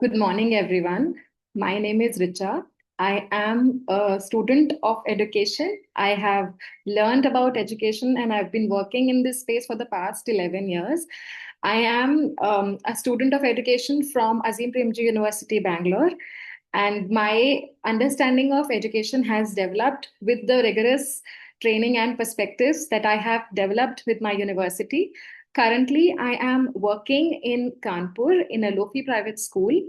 Good morning, everyone. My name is Richa. I am a student of education. I have learned about education and I've been working in this space for the past 11 years. I am a student of education from Azim Premji University, Bangalore. And my understanding of education has developed with the rigorous training and perspectives that I have developed with my university. Currently, I am working in Kanpur in a low-fee private school,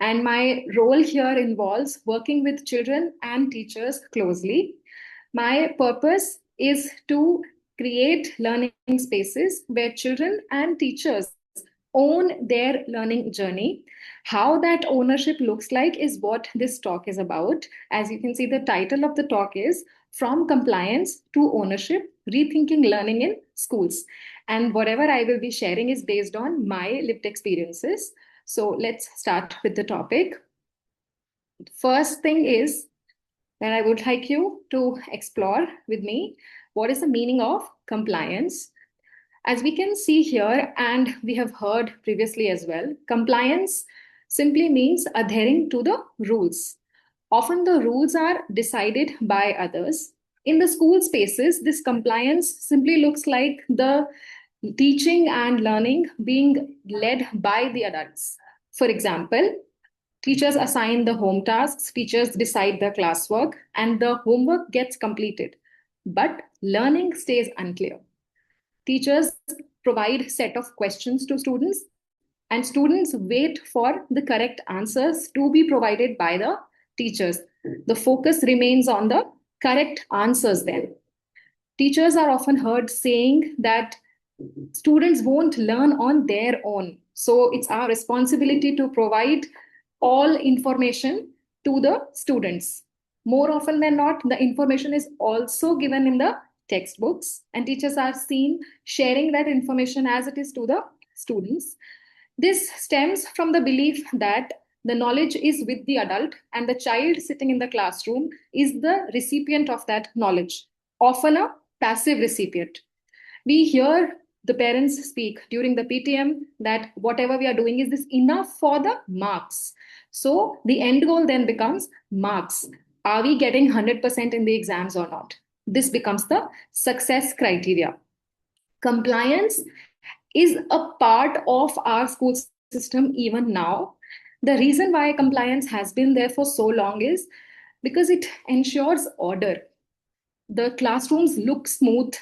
and my role here involves working with children and teachers closely. My purpose is to create learning spaces where children and teachers own their learning journey. How that ownership looks like is what this talk is about. As you can see, the title of the talk is From Compliance to Ownership Rethinking Learning in Schools. And whatever I will be sharing is based on my lived experiences. So let's start with the topic. First thing is that I would like you to explore with me what is the meaning of compliance. As we can see here, and we have heard previously as well, compliance simply means adhering to the rules. Often the rules are decided by others. In the school spaces, this compliance simply looks like the teaching and learning being led by the adults. For example, teachers assign the home tasks, teachers decide the classwork, and the homework gets completed. But learning stays unclear. Teachers provide set of questions to students and students wait for the correct answers to be provided by the teachers. The focus remains on the correct answers then. Teachers are often heard saying that students won't learn on their own. So it's our responsibility to provide all information to the students. More often than not, the information is also given in the textbooks, and teachers are seen sharing that information as it is to the students. This stems from the belief that the knowledge is with the adult and the child sitting in the classroom is the recipient of that knowledge, often a passive recipient. We hear the parents speak during the PTM that whatever we are doing is this enough for the marks. So the end goal then becomes marks. Are we getting 100% in the exams or not? This becomes the success criteria. Compliance is a part of our school system even now. The reason why compliance has been there for so long is because it ensures order. The classrooms look smooth,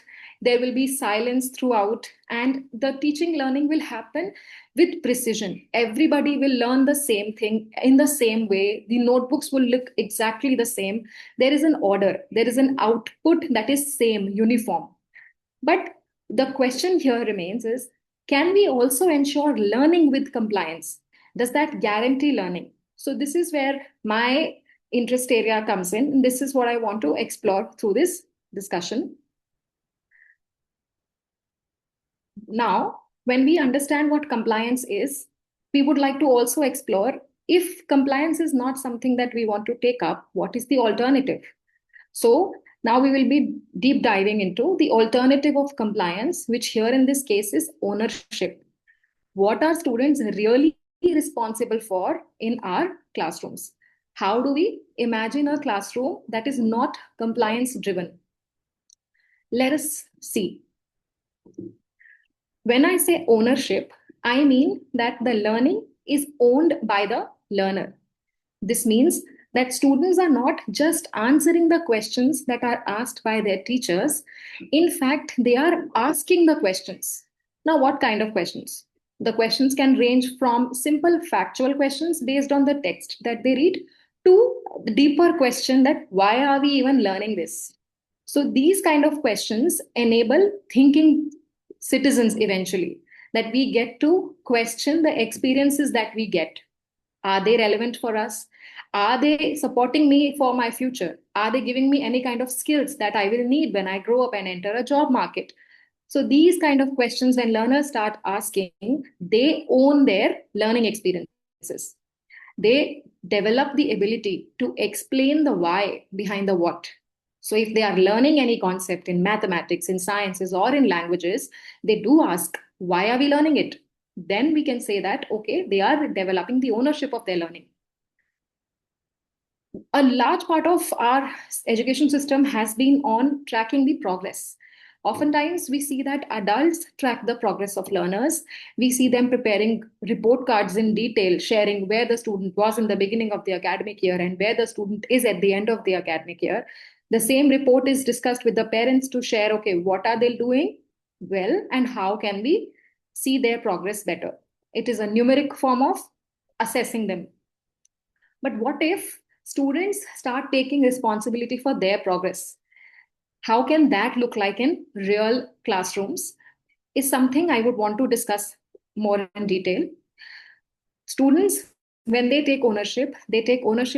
there will be silence throughout, and the teaching learning will happen with precision. Everybody will learn the same thing in the same way. The notebooks will look exactly the same. There is an order, there is an output that is same, uniform. But the question here remains is, can we also ensure learning with compliance? Does that guarantee learning? So this is where my interest area comes in. This is what I want to explore through this discussion. Now, when we understand what compliance is, we would like to also explore, if compliance is not something that we want to take up, what is the alternative? So now we will be deep diving into the alternative of compliance, which here in this case is ownership. What are students really responsible for in our classrooms? How do we imagine a classroom that is not compliance driven? Let us see. When I say ownership, I mean that the learning is owned by the learner. This means that students are not just answering the questions that are asked by their teachers. In fact, they are asking the questions. Now, what kind of questions? The questions can range from simple factual questions based on the text that they read to the deeper question that why are we even learning this? So these kind of questions enable thinking citizens eventually, that we get to question the experiences that we get. Are they relevant for us? Are they supporting me for my future? Are they giving me any kind of skills that I will need when I grow up and enter a job market? So these kind of questions, when learners start asking, they own their learning experiences. They develop the ability to explain the why behind the what. So if they are learning any concept in mathematics, in sciences, or in languages, they do ask, why are we learning it? then we can say that, okay, they are developing the ownership of their learning. A large part of our education system has been on tracking the progress. Oftentimes, we see that adults track the progress of learners. We see them preparing report cards in detail, sharing where the student was in the beginning of the academic year and where the student is at the end of the academic year. The same report is discussed with the parents to share, okay, what are they doing well and how can we see their progress better. It is a numeric form of assessing them. But what if students start taking responsibility for their progress? How can that look like in real classrooms? Is something I would want to discuss more in detail. Students, when they take ownership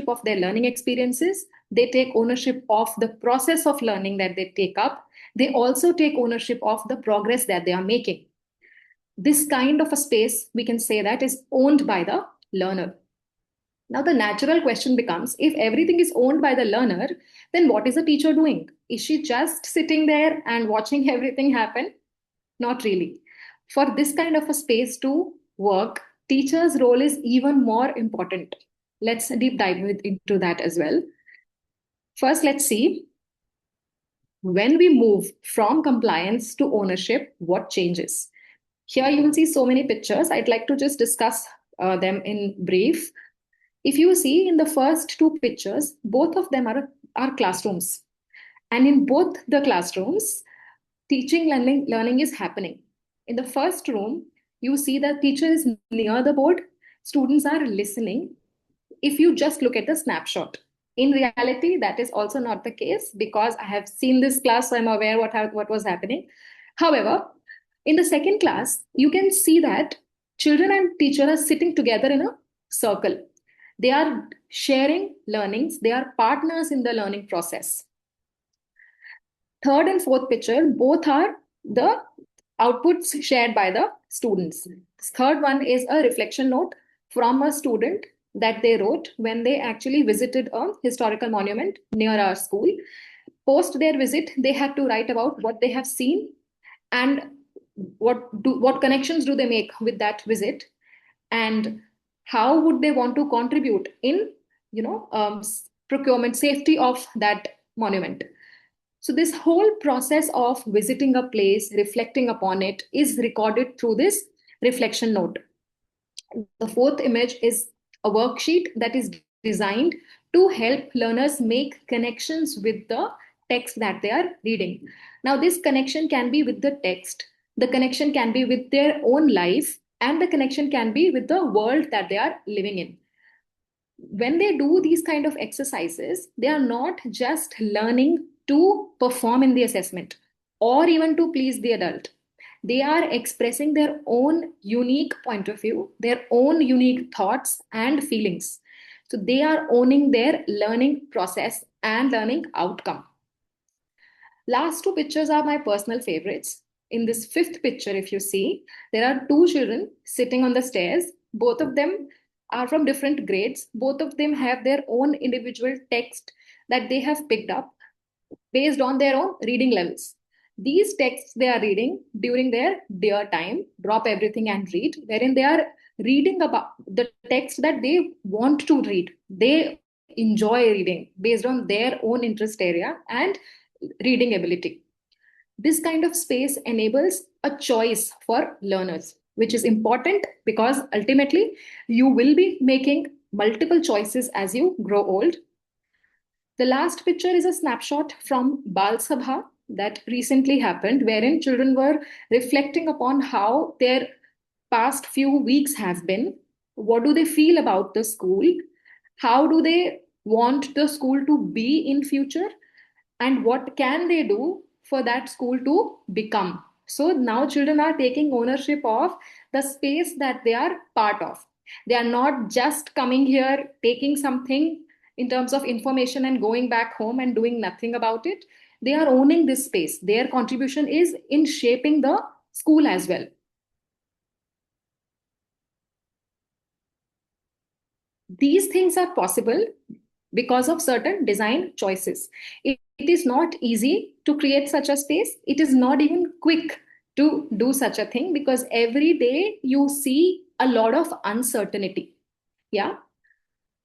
of their learning experiences, they take ownership of the process of learning that they take up. They also take ownership of the progress that they are making. This kind of a space, we can say that is owned by the learner. Now, the natural question becomes, if everything is owned by the learner, then what is the teacher doing? Is she just sitting there and watching everything happen? Not really. For this kind of a space to work, teacher's role is even more important. Let's deep dive into that as well. First, let's see, when we move from compliance to ownership, what changes? Here you will see so many pictures. I'd like to just discuss them in brief. If you see in the first two pictures, both of them are classrooms. And in both the classrooms, learning is happening. In the first room, you see the teacher is near the board, students are listening. If you just look at the snapshot, in reality, that is also not the case because I have seen this class, so I'm aware what was happening. However, in the second class, you can see that children and teacher are sitting together in a circle. They are sharing learnings. They are partners in the learning process. Third and fourth picture, both are the outputs shared by the students. Third one is a reflection note from a student that they wrote when they actually visited a historical monument near our school. Post their visit, they had to write about what they have seen and what connections do they make with that visit, and how would they want to contribute in procurement safety of that monument. So this whole process of visiting a place, reflecting upon it, is recorded through this reflection note. The fourth image is a worksheet that is designed to help learners make connections with the text that they are reading. Now, this connection can be with the text, the connection can be with their own life, and the connection can be with the world that they are living in. When they do these kind of exercises, they are not just learning to perform in the assessment or even to please the adult. They are expressing their own unique point of view, their own unique thoughts and feelings. So they are owning their learning process and learning outcome. Last two pictures are my personal favorites. In this fifth picture, if you see, there are two children sitting on the stairs. Both of them are from different grades. Both of them have their own individual text that they have picked up based on their own reading levels. These texts they are reading during their dear time, drop everything and read, wherein they are reading about the text that they want to read. They enjoy reading based on their own interest area and reading ability. This kind of space enables a choice for learners, which is important because ultimately you will be making multiple choices as you grow old. The last picture is a snapshot from Bal Sabha that recently happened, wherein children were reflecting upon how their past few weeks have been. What do they feel about the school? How do they want the school to be in future? And what can they do for that school to become? So now children are taking ownership of the space that they are part of. They are not just coming here taking something in terms of information and going back home and doing nothing about it. They are owning this space. Their contribution is in shaping the school as well. These things are possible because of certain design choices. It is not easy to create such a space. It is not even quick to do such a thing, because every day you see a lot of uncertainty. Yeah.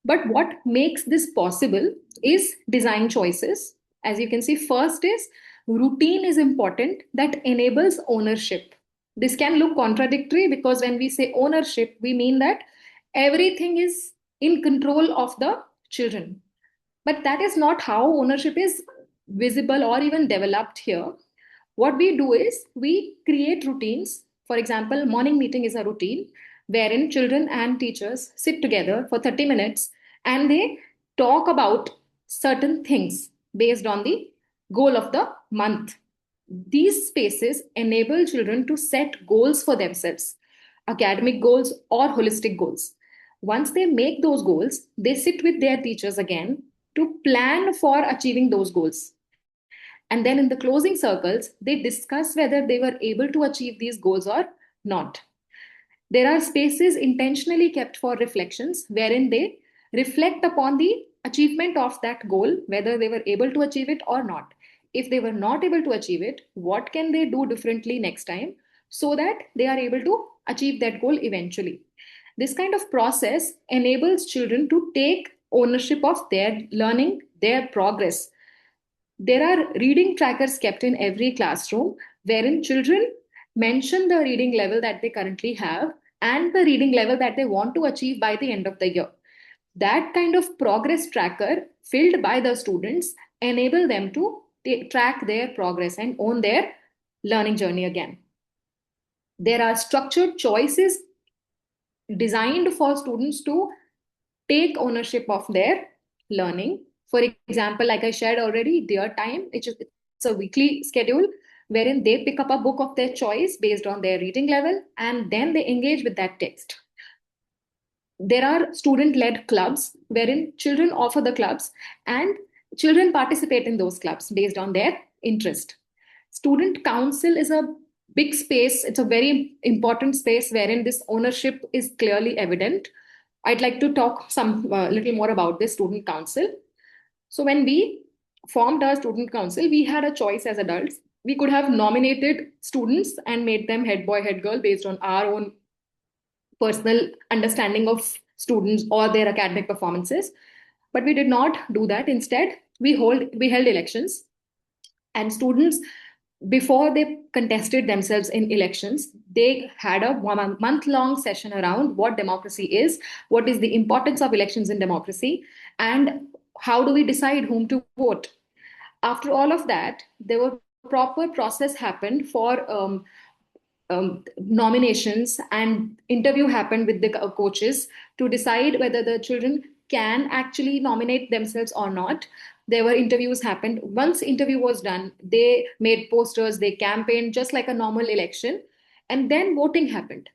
But what makes this possible is design choices. As you can see, first is routine is important that enables ownership. This can look contradictory because when we say ownership, we mean that everything is in control of the children. But that is not how ownership is visible or even developed here. What we do is we create routines. For example, morning meeting is a routine wherein children and teachers sit together for 30 minutes and they talk about certain things based on the goal of the month. These spaces enable children to set goals for themselves, academic goals or holistic goals. Once they make those goals, they sit with their teachers again to plan for achieving those goals. And then in the closing circles, they discuss whether they were able to achieve these goals or not. There are spaces intentionally kept for reflections wherein they reflect upon the achievement of that goal, whether they were able to achieve it or not. If they were not able to achieve it, what can they do differently next time so that they are able to achieve that goal eventually? This kind of process enables children to take ownership of their learning, their progress. There are reading trackers kept in every classroom wherein children mention the reading level that they currently have and the reading level that they want to achieve by the end of the year. That kind of progress tracker filled by the students enable them to track their progress and own their learning journey again. There are structured choices designed for students to take ownership of their learning. For example, like I shared already, their time, it's a weekly schedule wherein they pick up a book of their choice based on their reading level and then they engage with that text. There are student led clubs wherein children offer the clubs and children participate in those clubs based on their interest. Student council is a big space, it's a very important space wherein this ownership is clearly evident. I'd like to talk some little more about this student council. So when we formed our student council, we had a choice as adults. We could have nominated students and made them head boy, head girl based on our own personal understanding of students or their academic performances. But we did not do that. Instead, we held elections, and students, before they contested themselves in elections, they had a 1 month long session around what democracy is, what is the importance of elections in democracy, and how do we decide whom to vote. After all of that, there were proper process happened for nominations, and interview happened with the coaches to decide whether the children can actually nominate themselves or not. There were interviews happened. Once interview was done, they made posters, they campaigned just like a normal election, and then voting happened.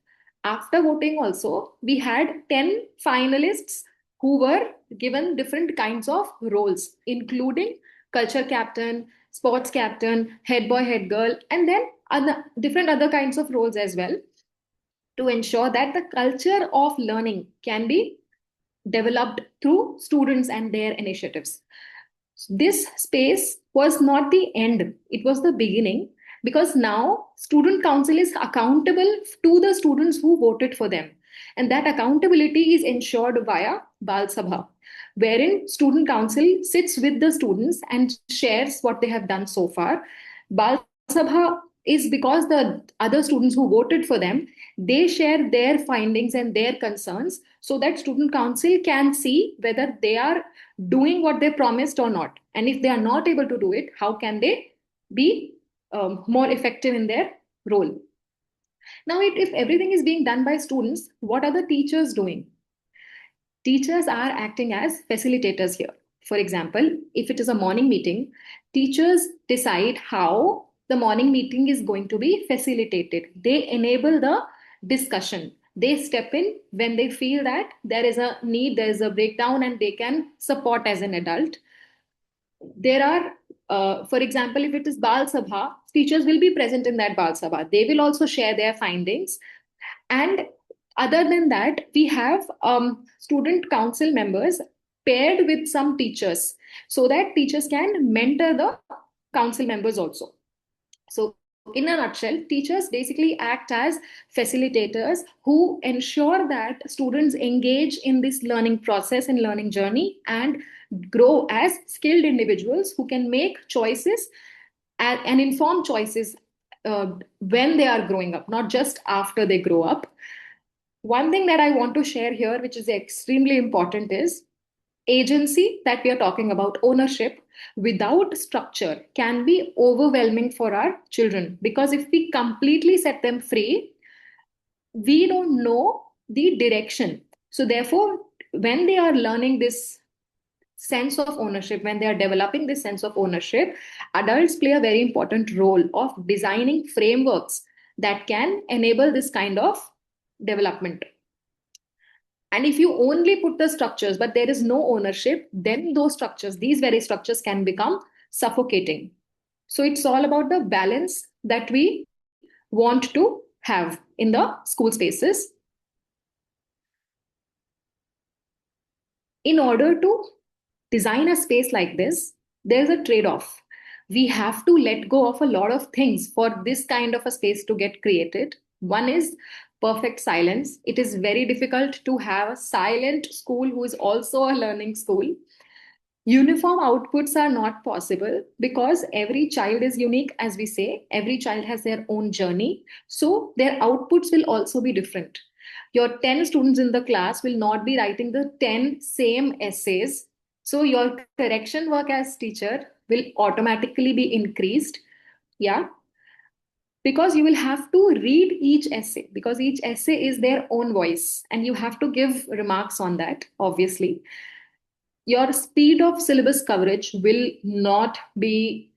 After voting also, we had 10 finalists who were given different kinds of roles, including culture captain, sports captain, head boy, head girl, and then different other kinds of roles as well, to ensure that the culture of learning can be developed through students and their initiatives. This space was not the end, it was the beginning, because now student council is accountable to the students who voted for them, and that accountability is ensured via Bal Sabha, wherein student council sits with the students and shares what they have done so far. Bal Sabha is because the other students who voted for them, they share their findings and their concerns so that student council can see whether they are doing what they promised or not. And if they are not able to do it, how can they be more effective in their role? Now, if everything is being done by students, what are the teachers doing? Teachers are acting as facilitators here. For example, if it is a morning meeting, teachers decide how the morning meeting is going to be facilitated. They enable the discussion. They step in when they feel that there is a need, there is a breakdown, and they can support as an adult. There are, for example, if it is Bal Sabha, teachers will be present in that Bal Sabha. They will also share their findings. And other than that, we have student council members paired with some teachers so that teachers can mentor the council members also. So in a nutshell, teachers basically act as facilitators who ensure that students engage in this learning process and learning journey and grow as skilled individuals who can make choices and informed choices when they are growing up, not just after they grow up. One thing that I want to share here, which is extremely important, is agency that we are talking about, ownership without structure can be overwhelming for our children, because if we completely set them free, we don't know the direction. So therefore, when they are learning this sense of ownership, when they are developing this sense of ownership, adults play a very important role of designing frameworks that can enable this kind of development. And if you only put the structures, but there is no ownership, then those structures, these very structures, can become suffocating. So it's all about the balance that we want to have in the school spaces. In order to design a space like this, there's a trade off. We have to let go of a lot of things for this kind of a space to get created. One is perfect silence. It is very difficult to have a silent school who is also a learning school. Uniform outputs are not possible because every child is unique, as we say. Every child has their own journey. So their outputs will also be different. Your 10 students in the class will not be writing the 10 same essays. So your correction work as teacher will automatically be increased. Yeah. Because you will have to read each essay, because each essay is their own voice and you have to give remarks on that, obviously. Your speed of syllabus coverage will not be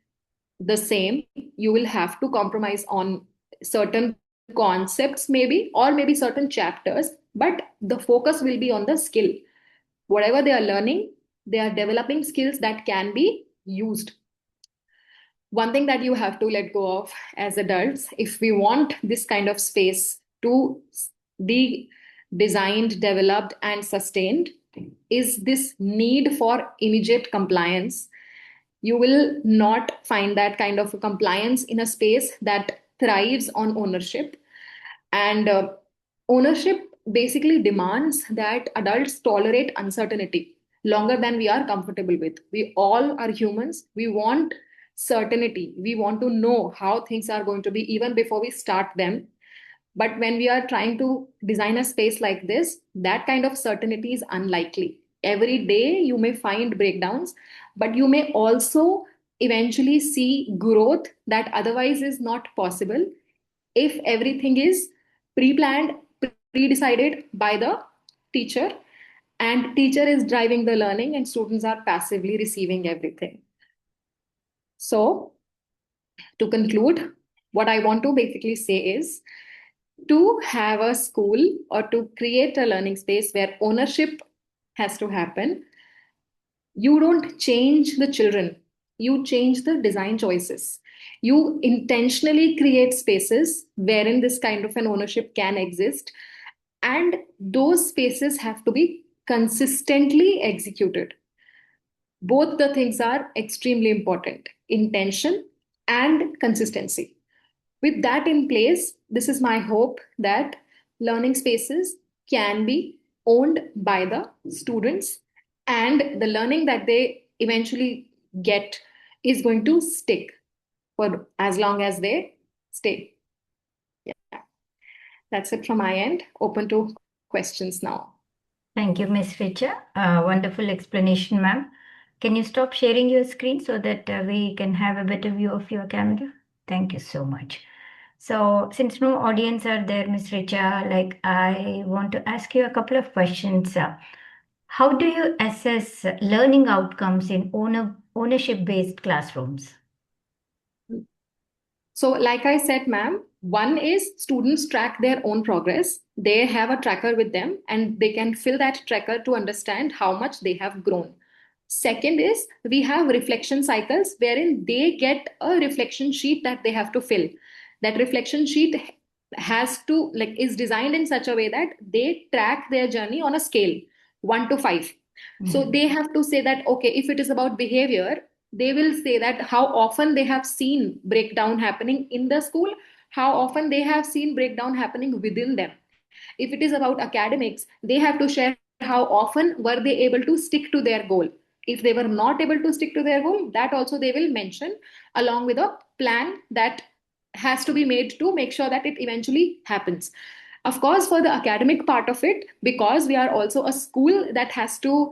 the same. You will have to compromise on certain concepts, maybe, or maybe certain chapters, but the focus will be on the skill. Whatever they are learning, they are developing skills that can be used. One thing that you have to let go of as adults, if we want this kind of space to be designed, developed, and sustained, is this need for immediate compliance. You will not find that kind of compliance in a space that thrives on ownership. And ownership basically demands that adults tolerate uncertainty longer than we are comfortable with. We all are humans. We want certainty. We want to know how things are going to be even before we start them. But when we are trying to design a space like this, that kind of certainty is unlikely. Every day you may find breakdowns, but you may also eventually see growth that otherwise is not possible if everything is pre-planned, pre-decided by the teacher, and teacher is driving the learning and students are passively receiving everything. So to conclude, what I want to basically say is, to have a school or to create a learning space where ownership has to happen, you don't change the children, you change the design choices. You intentionally create spaces wherein this kind of an ownership can exist, and those spaces have to be consistently executed. Both the things are extremely important: intention and consistency. With that in place, this is my hope that learning spaces can be owned by the students, and the learning that they eventually get is going to stick for as long as they stay. Yeah, that's it from my end. Open to questions now. Thank you, Ms. Richa. Wonderful explanation, ma'am. Can you stop sharing your screen so that we can have a better view of your camera? Thank you so much. So, since no audience are there, Ms. Richa, like I want to ask you a couple of questions. How do you assess learning outcomes in ownership-based classrooms? So, like I said, ma'am, one is students track their own progress. They have a tracker with them and they can fill that tracker to understand how much they have grown. Second is we have reflection cycles wherein they get a reflection sheet that they have to fill. That reflection sheet has to, like, is designed in such a way that they track their journey on a scale 1 to 5. So they have to say that, okay, if it is about behavior, They will say that how often they have seen breakdown happening in the school, how often they have seen breakdown happening within them. If it is about academics, they have to share how often were they able to stick to their goal. If they were not able to stick to their goal, that also they will mention along with a plan that has to be made to make sure that it eventually happens. Of course, for the academic part of it, because we are also a school that has to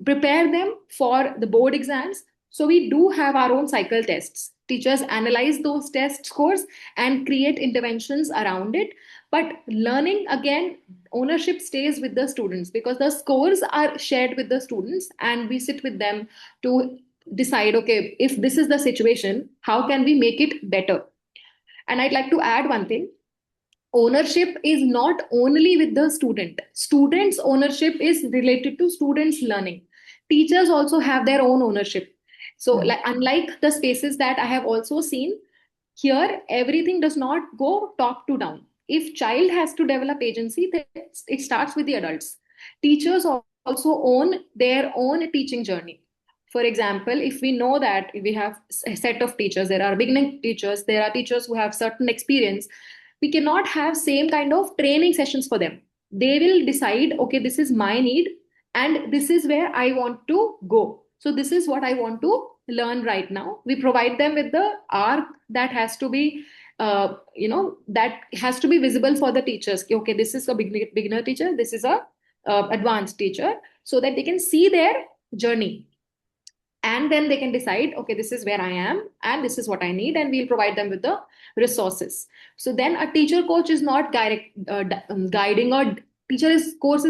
prepare them for the board exams, so we do have our own cycle tests. Teachers analyze those test scores and create interventions around it. But learning, again, ownership stays with the students because the scores are shared with the students, and we sit with them to decide, okay, if this is the situation, how can we make it better? And I'd like to add one thing. Ownership is not only with the student. Students' ownership is related to students' learning. Teachers also have their own ownership. So, Mm. like, unlike the spaces that I have also seen, here everything does not go top to down. If child has to develop agency, then it starts with the adults. Teachers also own their own teaching journey. For example, if we know that we have a set of teachers, there are beginning teachers, there are teachers who have certain experience, we cannot have same kind of training sessions for them. They will decide, okay, this is my need and this is where I want to go. So this is what I want to learn right now. We provide them with the arc that has to be that has to be visible for the teachers. Okay, this is a beginner teacher, this is a advanced teacher, so that they can see their journey, and then they can decide, okay, this is where I am and this is what I need, and we'll provide them with the resources. So then a teacher coach is not guiding, or teacher coach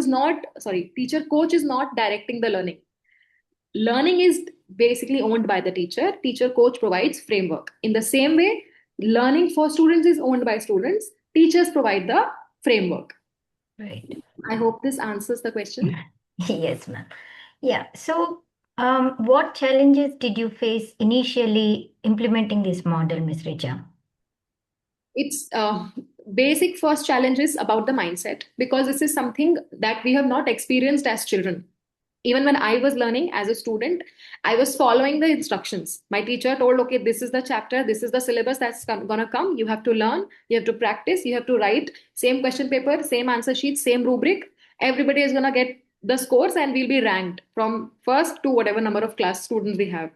is not directing the learning. Learning is basically owned by the teacher. Teacher coach provides framework. In the same way, learning for students is owned by students. Teachers provide the framework. Right. I hope this answers the question. Yes, ma'am. Yeah. So, what challenges did you face initially implementing this model, Miss Richa? It's basic first challenge is about the mindset, because this is something that we have not experienced as children. Even when I was learning as a student, I was following the instructions. My teacher told, okay, this is the chapter, this is the syllabus that's gonna come. You have to learn, you have to practice, you have to write same question paper, same answer sheet, same rubric. Everybody is gonna get the scores and we'll be ranked from first to whatever number of class students we have.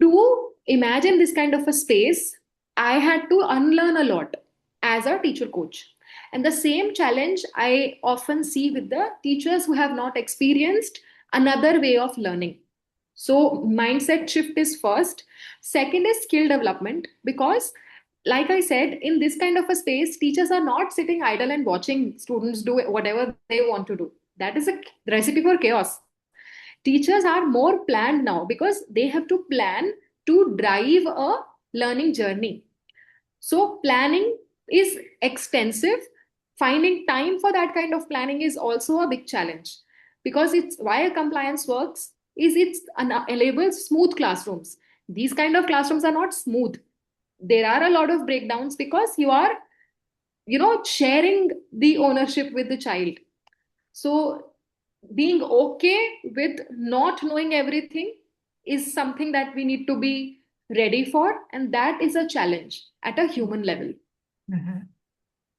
To imagine this kind of a space, I had to unlearn a lot as a teacher coach. And the same challenge I often see with the teachers who have not experienced another way of learning. So, mindset shift is first. Second is skill development, because, like I said, in this kind of a space, teachers are not sitting idle and watching students do whatever they want to do. That is a recipe for chaos. Teachers are more planned now because they have to plan to drive a learning journey. So planning is extensive. Finding time for that kind of planning is also a big challenge, because it's why a compliance works is it's enables smooth classrooms. These kind of classrooms are not smooth. There are a lot of breakdowns because you are, sharing the ownership with the child. So being okay with not knowing everything is something that we need to be ready for, and that is a challenge at a human level. Mhm.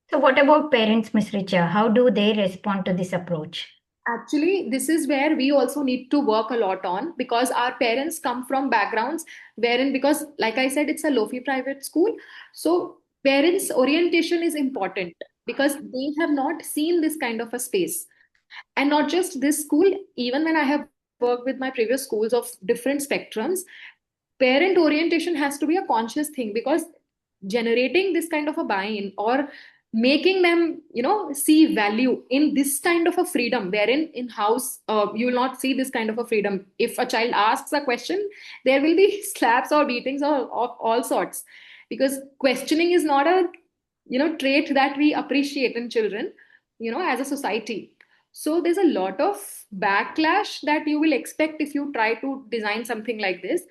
So, what about parents, Miss Richa? How do they respond to this approach? Actually, this is where we also need to work a lot on, because our parents come from backgrounds wherein, because like I said, it's a low fee private school. So parents' orientation is important because they have not seen this kind of a space. And not just this school, even when I have worked with my previous schools of different spectrums, parent orientation has to be a conscious thing, because generating this kind of a buy-in, or making them see value in this kind of a freedom, wherein in house you will not see this kind of a freedom. If a child asks a question, there will be slaps or beatings or of all sorts, because questioning is not a trait that we appreciate in children, as a society. So there's a lot of backlash that you will expect if you try to design something like this.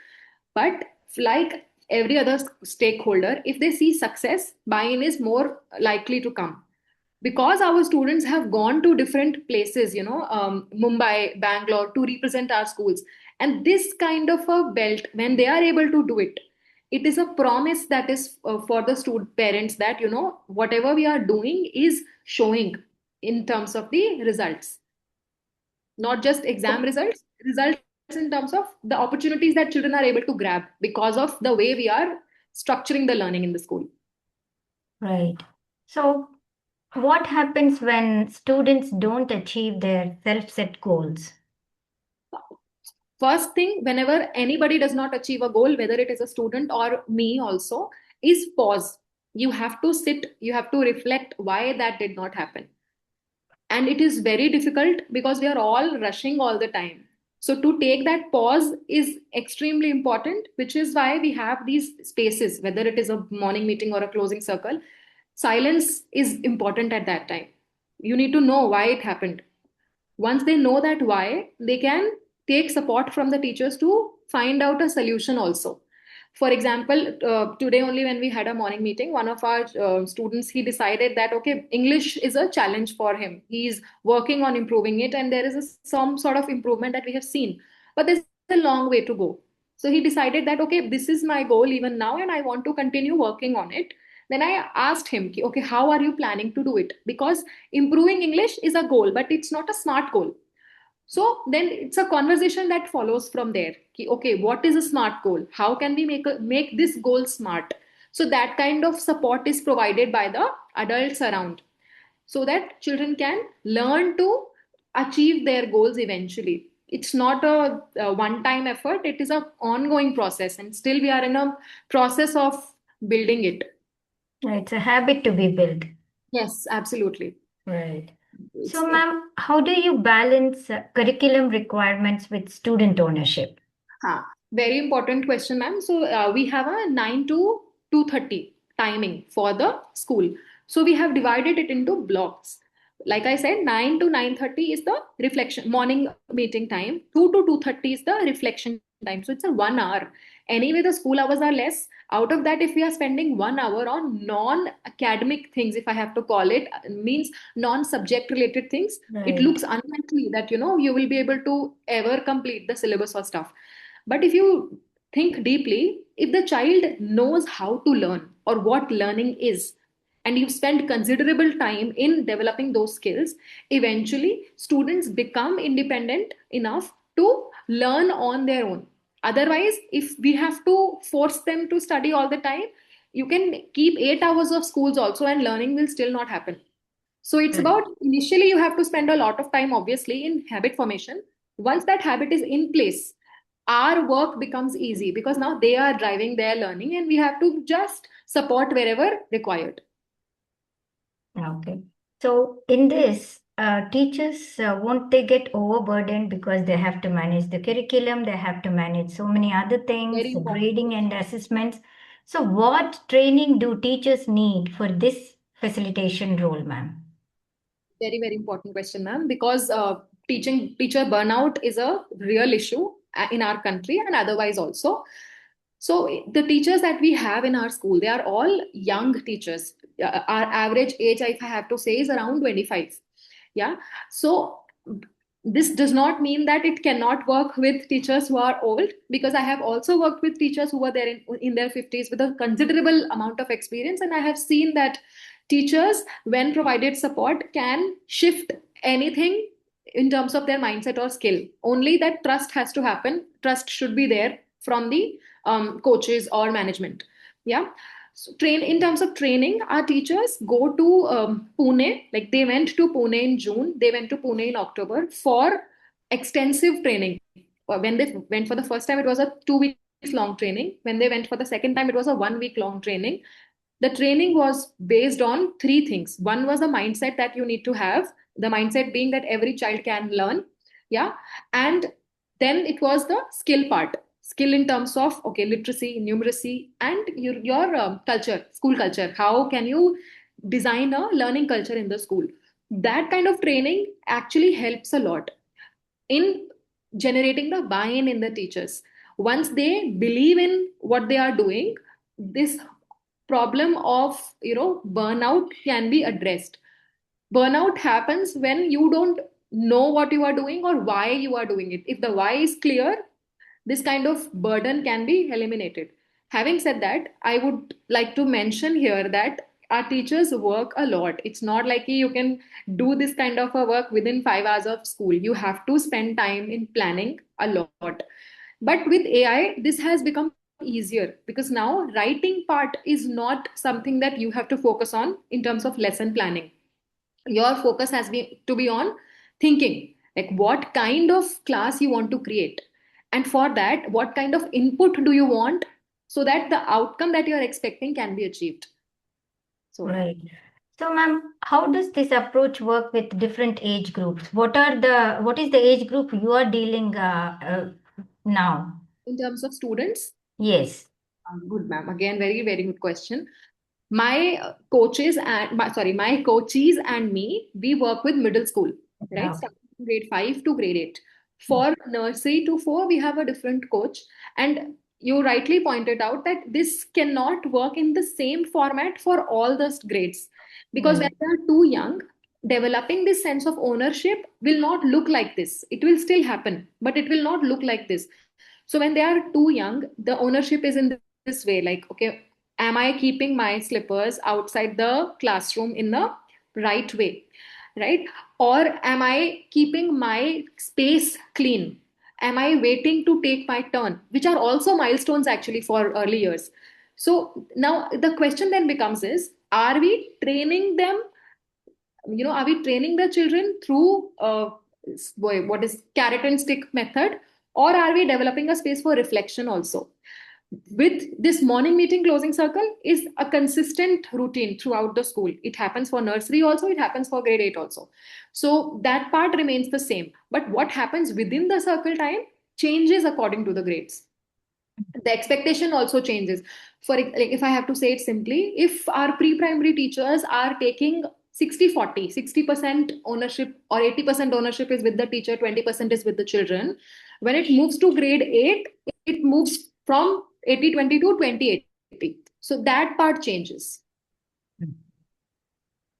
But like every other stakeholder, if they see success, buy-in is more likely to come, because our students have gone to different places, Mumbai, Bangalore, to represent our schools. And this kind of a belt, when they are able to do it, it is a promise that is for the student parents that, whatever we are doing is showing in terms of the results, not just exam results, results in terms of the opportunities that children are able to grab because of the way we are structuring the learning in the school. Right. So, what happens when students don't achieve their self-set goals? First thing, whenever anybody does not achieve a goal, whether it is a student or me also, is pause. You have to sit, you have to reflect why that did not happen. And it is very difficult because we are all rushing all the time. So to take that pause is extremely important, which is why we have these spaces, whether it is a morning meeting or a closing circle. Silence is important at that time. You need to know why it happened. Once they know that why, they can take support from the teachers to find out a solution also. For example, today only when we had a morning meeting, one of our students, he decided that okay, English is a challenge for him. He's working on improving it, and there is some sort of improvement that we have seen, but there's a long way to go. So he decided that okay, this is my goal even now and I want to continue working on it. Then I asked him, okay, how are you planning to do it? Because improving English is a goal, but it's not a smart goal. So then it's a conversation that follows from there. Okay, what is a smart goal? How can we make this goal smart? So that kind of support is provided by the adults around, so that children can learn to achieve their goals eventually. It's not a one-time effort; it is an ongoing process, and still we are in a process of building it. It's a habit to be built. Yes, absolutely. Right. It's So, ma'am, how do you balance curriculum requirements with student ownership? Very important question, ma'am. So we have a 9 to 2:30 timing for the school. So we have divided it into blocks. Like I said, 9 to 9:30 is the reflection morning meeting time. 2 to 2:30 is the reflection time. So it's a 1 hour. Anyway, the school hours are less. Out of that, if we are spending 1 hour on non-academic things, if I have to call it, means non-subject related things, it Right. looks unlikely that you will be able to ever complete the syllabus or stuff. But if you think deeply, if the child knows how to learn or what learning is, and you spend considerable time in developing those skills, eventually students become independent enough to learn on their own. Otherwise, if we have to force them to study all the time, you can keep 8 hours of schools also, and learning will still not happen. So it's Right. about initially you have to spend a lot of time, obviously, in habit formation. Once that habit is in place, our work becomes easy because now they are driving their learning and we have to just support wherever required. Okay. So, in this, teachers won't they get overburdened because they have to manage the curriculum, they have to manage so many other things, Very the important grading and question. assessments. So, what training do teachers need for this facilitation role, ma'am? Very, very important question, ma'am, because teacher burnout is a real issue in our country and otherwise also. So the teachers that we have in our school, they are all young teachers. Our average age, if I have to say, is around 25. Yeah. So this does not mean that it cannot work with teachers who are old, because I have also worked with teachers who were there in their 50s with a considerable amount of experience. And I have seen that teachers, when provided support, can shift anything in terms of their mindset or skill. Only that trust has to happen. Trust should be there from the coaches or management. Yeah. So train in terms of training, our teachers go to Pune. Like they went to Pune in June. They went to Pune in October for extensive training. When they went for the first time, it was a 2 weeks long training. When they went for the second time, it was a 1 week long training. The training was based on three things. One was the mindset that you need to have, the mindset being that every child can learn. Yeah. And then it was the skill part, skill in terms of, okay, literacy, numeracy, and your culture, school culture. How can you design a learning culture in the school? That kind of training actually helps a lot in generating the buy-in in the teachers. Once they believe in what they are doing, this problem of burnout can be addressed. Burnout happens when you don't know what you are doing or why you are doing it. If the why is clear, this kind of burden can be eliminated. Having said that, I would like to mention here that our teachers work a lot. It's not like you can do this kind of a work within 5 hours of school. You have to spend time in planning a lot. But with AI, this has become easier because now writing part is not something that you have to focus on in terms of lesson planning. Your focus has been to be on thinking, like what kind of class you want to create, and for that what kind of input do you want, so that the outcome that you are expecting can be achieved. So Right. So, ma'am, how does this approach work with different age groups? What is the age group you are dealing now? in terms of students, Yes. good ma'am, again very very good question. My coaches and my coaches and me, we work with middle school, right, Oh. starting from grade 5 to grade 8. For nursery to 4 we have a different coach, and you rightly pointed out that this cannot work in the same format for all the grades, because when Right. they are too young, developing this sense of ownership will not look like this. It will still happen, but it will not look like this. So when they are too young, the ownership is in this way, like, okay, am I keeping my slippers outside the classroom in the right way, right? Or am I keeping my space clean? Am I waiting to take my turn? Which are also milestones actually for early years. So now the question then becomes is, are we training them, are we training the children through what is carrot and stick method, or are we developing a space for reflection also? With this morning meeting closing circle is a consistent routine throughout the school. It happens for nursery also, it happens for grade 8 also. So that part remains the same, but what happens within the circle time changes according to the grades. The expectation also changes. For like, if I have to say it simply, if our pre-primary teachers are taking 60-40, 60% ownership or 80% ownership is with the teacher, 20% is with the children, when it moves to grade 8 it moves from 80-20 to 20-80. So that part changes.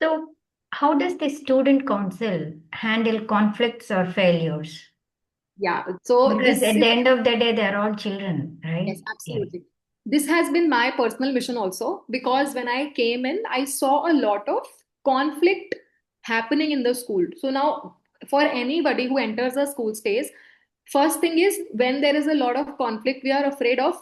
So, how does the student council handle conflicts or failures? Yeah, so Because this at is, the end of the day, they're all children, right? yes, Yeah. absolutely. This has been my personal mission also, because when I came in, I saw a lot of conflict happening in the school. So now, for anybody who enters a school space, first thing is, when there is a lot of conflict, we are afraid of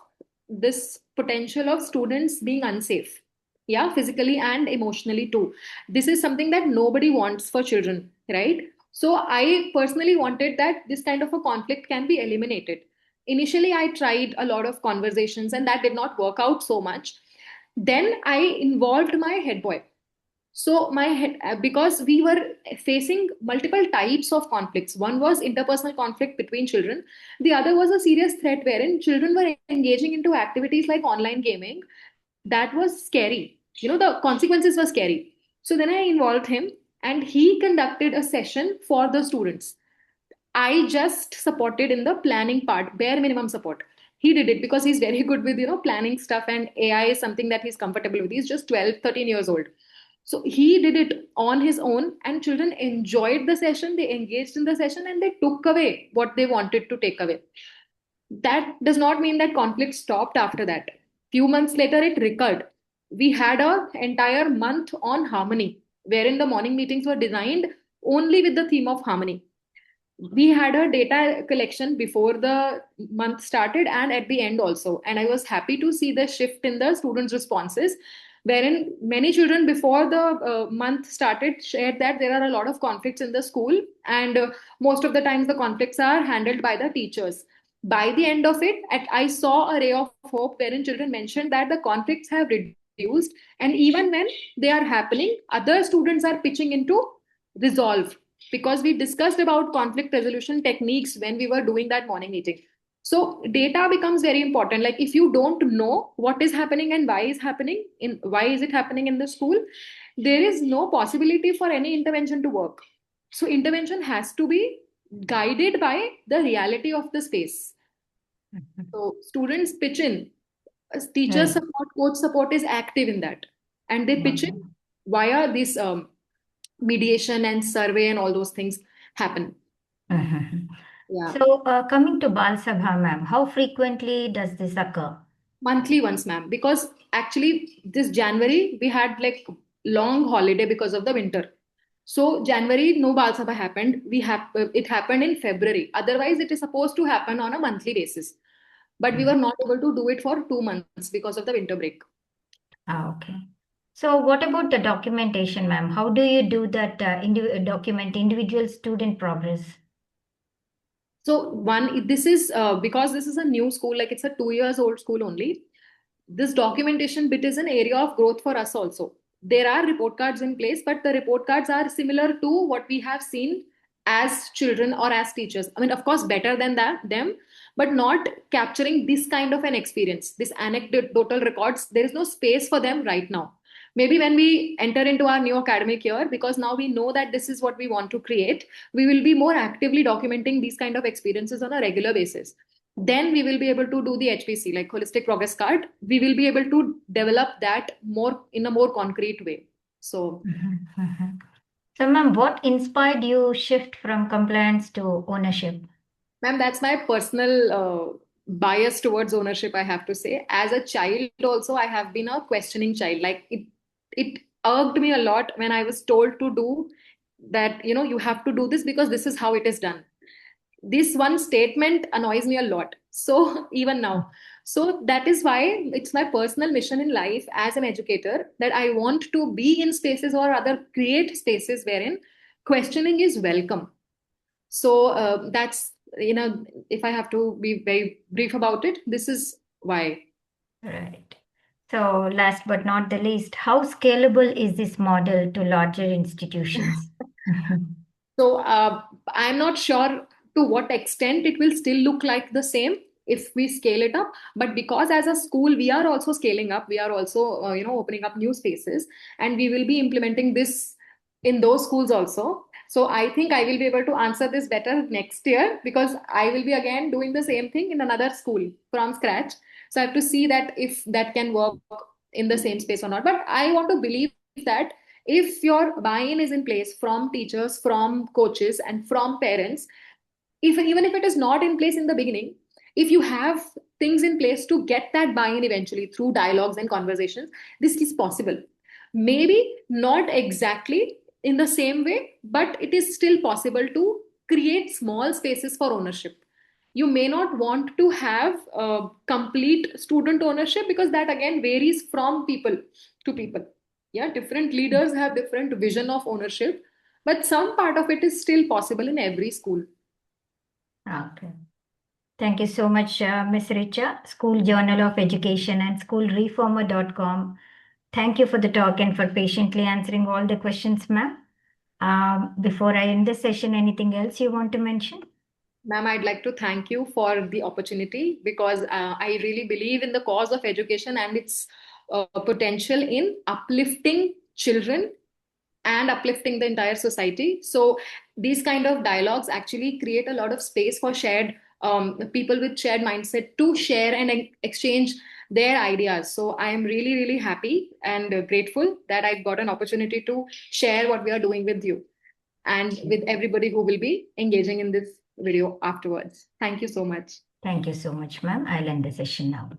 this potential of students being unsafe. Yeah, physically and emotionally too. This is something that nobody wants for children, right? So I personally wanted that this kind of a conflict can be eliminated. Initially, I tried a lot of conversations, and that did not work out so much. Then I involved my head boy. So my head, because we were facing multiple types of conflicts. One was interpersonal conflict between children. The other was a serious threat wherein children were engaging into activities like online gaming. That was scary. The consequences were scary. So then I involved him, and he conducted a session for the students. I just supported in the planning part, bare minimum support. He did it because he's very good with, planning stuff, and AI is something that he's comfortable with. He's just 12, 13 years old. So he did it on his own, and children enjoyed the session, they engaged in the session, and they took away what they wanted to take away. That does not mean that conflict stopped after that. Few months later, it recurred. We had a entire month on harmony, wherein the morning meetings were designed only with the theme of harmony. We had a data collection before the month started and at the end also, and I was happy to see the shift in the students responses, wherein many children before the month started shared that there are a lot of conflicts in the school, and most of the times the conflicts are handled by the teachers. By the end of it, I saw a ray of hope wherein children mentioned that the conflicts have reduced, and even when they are happening, other students are pitching into resolve, because we discussed about conflict resolution techniques when we were doing that morning meeting. So data becomes very important. Like, if you don't know what is happening and why is it happening in the school, there is no possibility for any intervention to work. So intervention has to be guided by the reality of the space. So students pitch in, teacher Right. support, coach support is active in that, and they pitch in Mhm. via this mediation and survey and all those things happen. Mhm. Yeah. So, coming to Bal Sabha, ma'am, how frequently does this occur? Monthly once, ma'am. Because actually, this January we had like long holiday because of the winter. So January no Bal Sabha happened. It happened in February. Otherwise, it is supposed to happen on a monthly basis. But we were not able to do it for 2 months because of the winter break. Okay. So, what about the documentation, ma'am? How do you do that document individual student progress? So one, this is because this is a new school, like it's a 2 years old school only. This documentation bit is an area of growth for us also. There are report cards in place, but the report cards are similar to what we have seen as children or as teachers. I mean, of course, better than them, but not capturing this kind of an experience. This anecdotal records, there is no space for them right now. Maybe when we enter into our new academic year, because now we know that this is what we want to create, we will be more actively documenting these kind of experiences on a regular basis. Then we will be able to do the HPC, like holistic progress card. We will be able to develop that more in a more concrete way. So, Mhm, mhm. So, ma'am, what inspired you shift from compliance to ownership? ma'am, that's my personal bias towards ownership, I have to say. As a child, also, I have been a questioning child. Like it irked me a lot when I was told to do that. You have to do this because this is how it is done. This one statement annoys me a lot. So even now, so that is why it's my personal mission in life as an educator that I want to be in spaces or other create spaces wherein questioning is welcome. So that's if I have to be very brief about it, this is why. Right. So, last but not the least, how scalable is this model to larger institutions? Mhm. So I'm not sure to what extent it will still look like the same if we scale it up. But because as a school we are also scaling up, we are also opening up new spaces, and we will be implementing this in those schools also. So I think I will be able to answer this better next year because I will be again doing the same thing in another school from scratch. So I have to see that if that can work in the same space or not. But I want to believe that if your buy-in is in place from teachers, from coaches, and from parents, if even if it is not in place in the beginning, if you have things in place to get that buy-in eventually through dialogues and conversations, this is possible. Maybe not exactly in the same way, but it is still possible to create small spaces for ownership. You may not want to have complete student ownership because that again varies from people to people. Yeah, different leaders have different vision of ownership, but some part of it is still possible in every school. Okay. Thank you so much, Ms. Richa, School Journal of Education and schoolreformer.com. Thank you for the talk and for patiently answering all the questions, ma'am. Before I end the session, anything else you want to mention? Ma'am, I'd like to thank you for the opportunity because I really believe in the cause of education and its potential in uplifting children and uplifting the entire society. So these kind of dialogues actually create a lot of space for shared people with shared mindset to share and exchange their ideas. So I am really, really happy and grateful that I got an opportunity to share what we are doing with you and with everybody who will be engaging in this video afterwards. Thank you so much. Thank you so much, ma'am. I'll end the session now.